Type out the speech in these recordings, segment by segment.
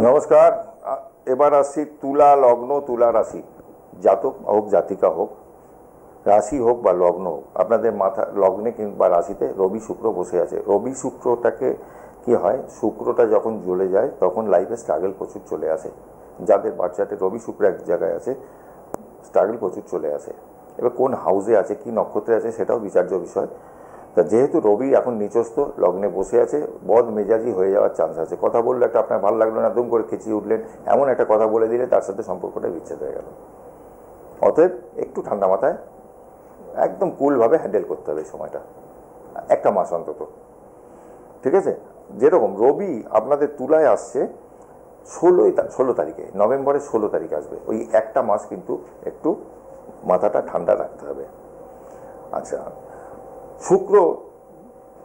নমস্কার। এবার আসছি তুলা লগ্ন, তুলা রাশি। জাতক হোক, জাতিকা হোক, রাশি হোক বা লগ্ন হোক, আপনাদের মাথা লগ্নে কিংবা রাশিতে রবি শুক্র বসে আছে। রবি শুক্রটাকে কি হয়, শুক্রটা যখন জ্বলে যায় তখন লাইফে স্ট্রাগল প্রচুর চলে আসে। যাদের বাচ্চাতে রবি শুক্র এক জায়গায় আছে, স্ট্রাগল প্রচুর চলে আসে। এবার কোন হাউসে আছে, কি নক্ষত্রে আছে, সেটাও বিচার্য বিষয়। তা যেহেতু রবি এখন নিচস্থ লগ্নে বসে আছে, বদ মেজাজি হয়ে যাওয়ার চান্স আছে। কথা বললে একটা আপনার ভালো লাগলো না, দুম করে খেঁচিয়ে উঠলেন, এমন একটা কথা বলে দিলে তার সাথে সম্পর্কটা বিচ্ছেদ হয়ে গেল। অতএব একটু ঠান্ডা মাথায় একদম কুলভাবে হ্যান্ডেল করতে হবে সময়টা, একটা মাস অন্তত। ঠিক আছে? যেরকম রবি আপনাদের তুলায় আসছে 16 তারিখে, নভেম্বরের 16 তারিখ আসবে। ওই একটা মাস কিন্তু একটু মাথাটা ঠান্ডা রাখতে হবে। আচ্ছা, শুক্র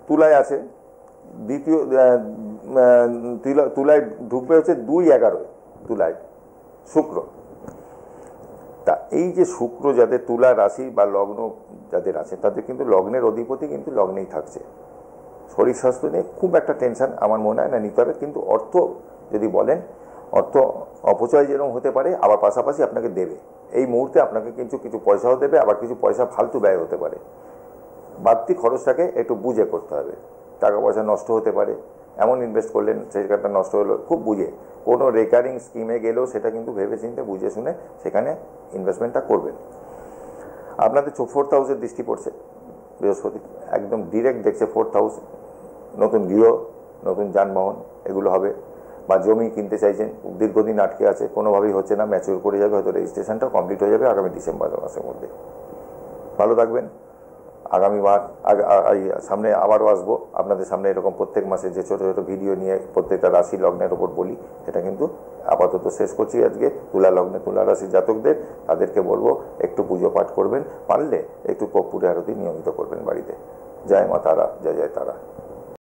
তুলায় আছে, দ্বিতীয় তুলায় ঢুকবে হচ্ছে 2/11 তুলায় শুক্র। তা এই যে শুক্র যাদের তুলা রাশি বা লগ্ন যাদের আছে, তাদের কিন্তু লগ্নের অধিপতি কিন্তু লগ্নেই থাকছে। শরীর স্বাস্থ্য নিয়ে খুব একটা টেনশন আমার মনে হয় না নিতে হবে। কিন্তু অর্থ যদি বলেন, অর্থ অপচয় যেরকম হতে পারে, আবার পাশাপাশি আপনাকে দেবে। এই মুহূর্তে আপনাকে কিন্তু কিছু পয়সাও দেবে, আবার কিছু পয়সা ফালতু ব্যয় হতে পারে। বাড়তি খরচটাকে একটু বুঝে করতে হবে। টাকা পয়সা নষ্ট হতে পারে, এমন ইনভেস্ট করলেন সেটা নষ্ট হলো, খুব বুঝে। কোনো রেকারিং স্কিমে গেলেও সেটা কিন্তু ভেবে চিন্তে বুঝে শুনে সেখানে ইনভেস্টমেন্টটা করবেন। আপনাদের 4th হাউসের দৃষ্টি পড়ছে বৃহস্পতি, একদম ডিরেক্ট দেখছে 4th হাউস। নতুন গৃহ, নতুন যানবাহন এগুলো হবে, বা জমি কিনতে চাইছেন, দীর্ঘদিন আটকে আছে, কোনোভাবেই হচ্ছে না, ম্যাচিওর করে যাবে, হয়তো রেজিস্ট্রেশনটা কমপ্লিট হয়ে যাবে আগামী ডিসেম্বর মাসের মধ্যে। ভালো থাকবেন। আগামীবার সামনে আবারও আসবো আপনাদের সামনে, এরকম প্রত্যেক মাসে যে ছোটো ছোটো ভিডিও নিয়ে প্রত্যেকটা রাশি লগ্নের ওপর বলি, সেটা কিন্তু আপাতত শেষ করছি আজকে। তুলা লগ্নে তুলা রাশি জাতকদের, তাদেরকে বলবো একটু পুজো পাঠ করবেন, পারলে একটু কর্পূরে আরতি নিয়মিত করবেন বাড়িতে। জয় মা তারা, জয় জয় তারা।